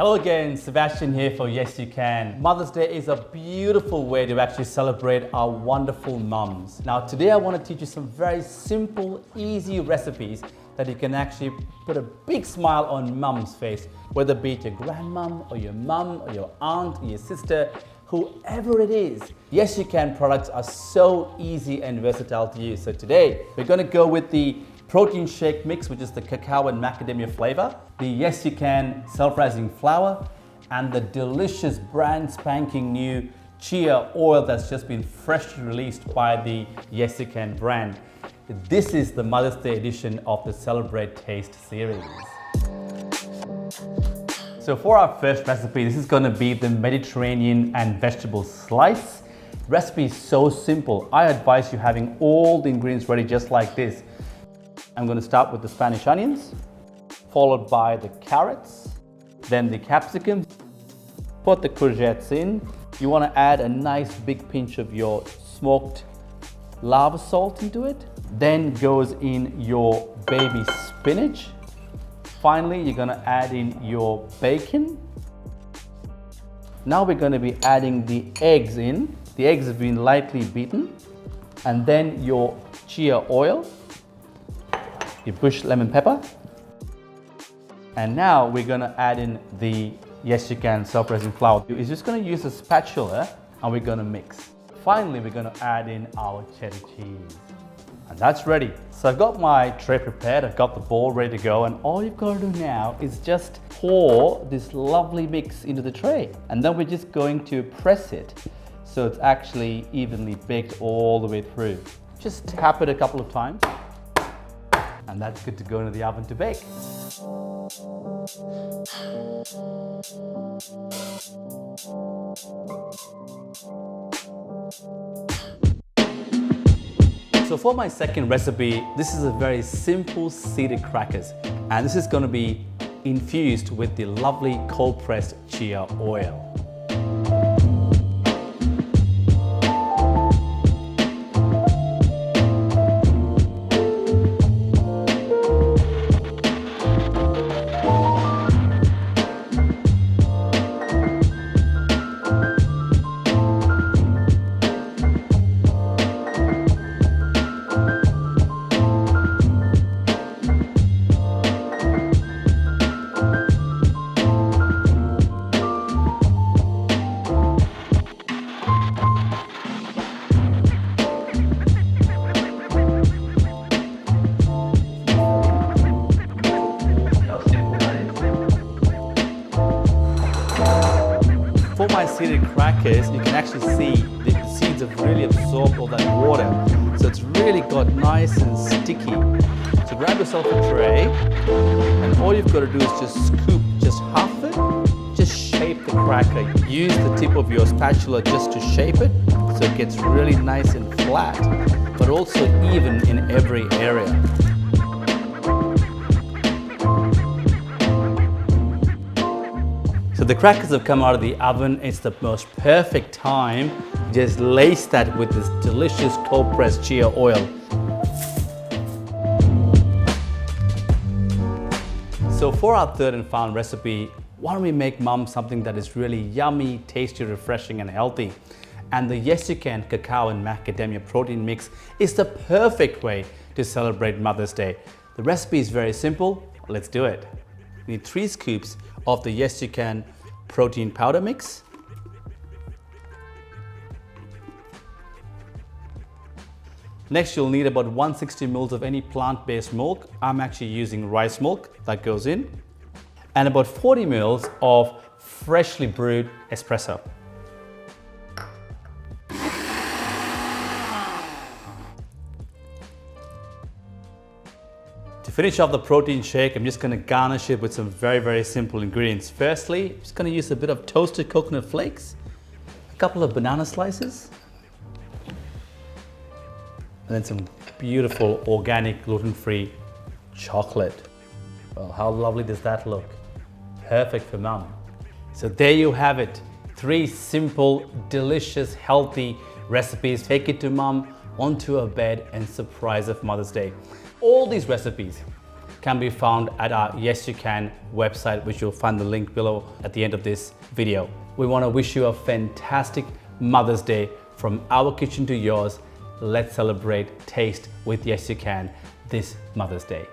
Hello again, Sebastian here for Yes You Can. Mother's Day is a beautiful way to actually celebrate our wonderful mums. Now today I want to teach you some very simple, easy recipes that you can actually put a big smile on mum's face, whether it be it your grandmum or your mum or your aunt or your sister, whoever it is. Yes You Can products are so easy and versatile to use. So today we're going to go with the protein shake mix, which is the cacao and macadamia flavor, the Yes You Can self-rising flour, and the delicious brand spanking new chia oil that's just been freshly released by the Yes You Can brand. This is the Mother's Day edition of the Celebrate Taste series. So for our first recipe, this is going to be the Mediterranean and vegetable slice. The recipe is so simple. I advise you having all the ingredients ready just like this. I'm going to start with the Spanish onions, followed by the carrots, then the capsicum. Put the courgettes in. You want to add a nice big pinch of your smoked lava salt into it. Then goes in your baby spinach. Finally, you're going to add in your bacon. Now we're going to be adding the eggs in. The eggs have been lightly beaten. And then your chia oil, your bush lemon pepper. And now we're going to add in the Yes You Can self-rising flour. You're just going to use a spatula and we're going to mix. Finally, we're going to add in our cheddar cheese. And that's ready. So I've got my tray prepared, I've got the bowl ready to go, and all you've got to do now is just pour this lovely mix into the tray. And then we're just going to press it so it's actually evenly baked all the way through. Just tap it a couple of times. And that's good to go into the oven to bake. So for my second recipe, this is a very simple seeded crackers. And this is going to be infused with the lovely cold pressed chia oil. For my seeded crackers, you can actually see the seeds have really absorbed all that water. So it's really got nice and sticky. So grab yourself a tray, and all you've got to do is just scoop just half of it. Just shape the cracker. Use the tip of your spatula just to shape it so it gets really nice and flat, but also even in every area. So the crackers have come out of the oven. It's the most perfect time. Just lace that with this delicious cold pressed chia oil. So for our third and final recipe, why don't we make mum something that is really yummy, tasty, refreshing and healthy. And the Yes You Can cacao and macadamia protein mix is the perfect way to celebrate Mother's Day. The recipe is very simple. Let's do it. You need 3 scoops of the Yes You Can protein powder mix. Next, you'll need about 160 ml of any plant-based milk. I'm actually using rice milk, that goes in. And about 40 ml of freshly brewed espresso. To finish off the protein shake, I'm just going to garnish it with some very simple ingredients. Firstly, I'm just going to use a bit of toasted coconut flakes, a couple of banana slices, and then some beautiful organic gluten-free chocolate. Well, how lovely does that look? Perfect for mum. So there you have it. 3 simple, delicious, healthy recipes. Take it to mum, onto her bed, and surprise her for Mother's Day. All these recipes can be found at our Yesyoucan website, which you'll find the link below at the end of this video. We want to wish you a fantastic Mother's Day from our kitchen to yours. Let's celebrate taste with Yesyoucan this Mother's Day.